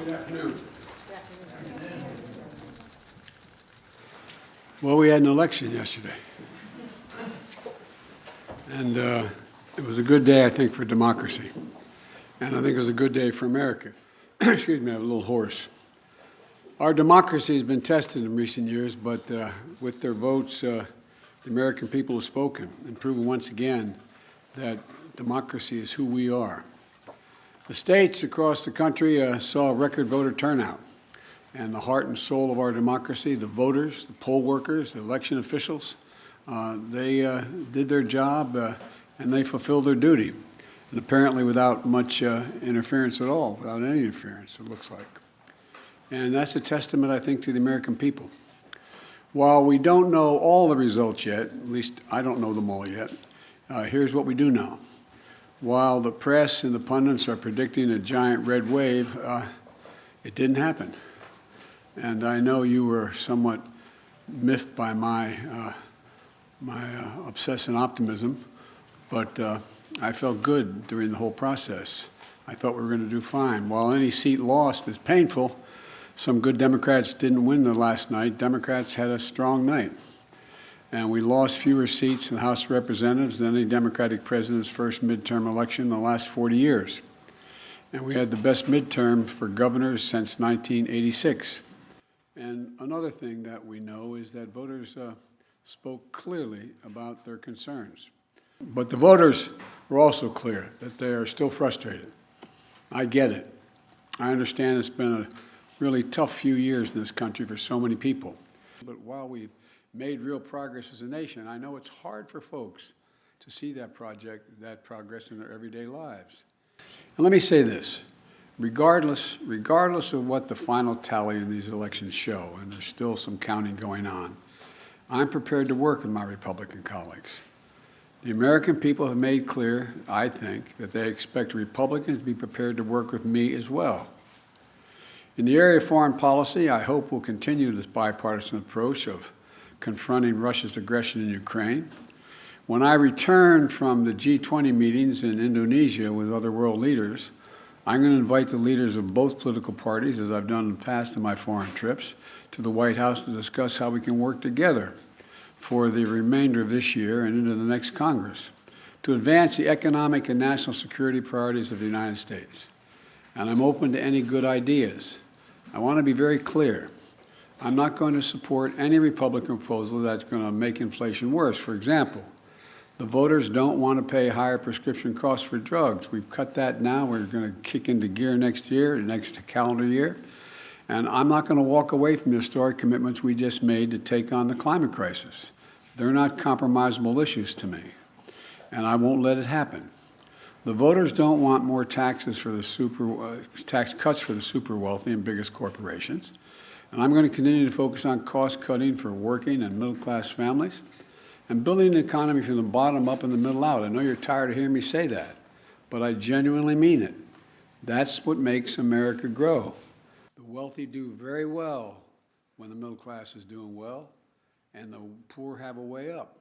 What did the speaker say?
Good afternoon. Well, we had an election yesterday. And it was a good day, I think, for democracy. And I think it was a good day for America. Excuse me, I'm a little hoarse. Our democracy has been tested in recent years, but with their votes, the American people have spoken and proven once again that democracy is who we are. The states across the country saw a record voter turnout, and the heart and soul of our democracy, the voters, the poll workers, the election officials, they did their job and they fulfilled their duty, and apparently without much interference at all, without any interference, it looks like. And that's a testament, I think, to the American people. While we don't know all the results yet, at least I don't know them all yet, here's what we do know. While the press and the pundits are predicting a giant red wave, it didn't happen. And I know you were somewhat miffed by my obsessive optimism, but I felt good during the whole process. I thought we were going to do fine. While any seat lost is painful, some good Democrats didn't win the last night. Democrats had a strong night. And we lost fewer seats in the House of Representatives than any Democratic president's first midterm election in the last 40 years. And we had the best midterm for governors since 1986. And another thing that we know is that voters spoke clearly about their concerns. But the voters were also clear that they are still frustrated. I get it. I understand it's been a really tough few years in this country for so many people. But while we've made real progress as a nation, I know it's hard for folks to see that progress in their everyday lives. And let me say this, regardless of what the final tally in these elections show, and there's still some counting going on, I'm prepared to work with my Republican colleagues. The American people have made clear, I think, that they expect Republicans to be prepared to work with me as well. In the area of foreign policy, I hope we'll continue this bipartisan approach of confronting Russia's aggression in Ukraine. When I return from the G20 meetings in Indonesia with other world leaders, I'm going to invite the leaders of both political parties, as I've done in the past in my foreign trips, to the White House to discuss how we can work together for the remainder of this year and into the next Congress to advance the economic and national security priorities of the United States. And I'm open to any good ideas. I want to be very clear. I'm not going to support any Republican proposal that's going to make inflation worse. For example, the voters don't want to pay higher prescription costs for drugs. We've cut that now. We're going to kick into gear next year, next calendar year. And I'm not going to walk away from the historic commitments we just made to take on the climate crisis. They're not compromisable issues to me, and I won't let it happen. The voters don't want more taxes for the tax cuts for the super wealthy and biggest corporations. And I'm going to continue to focus on cost cutting for working and middle-class families and building an economy from the bottom up and the middle out. I know you're tired of hearing me say that, but I genuinely mean it. That's what makes America grow. The wealthy do very well when the middle class is doing well, and the poor have a way up.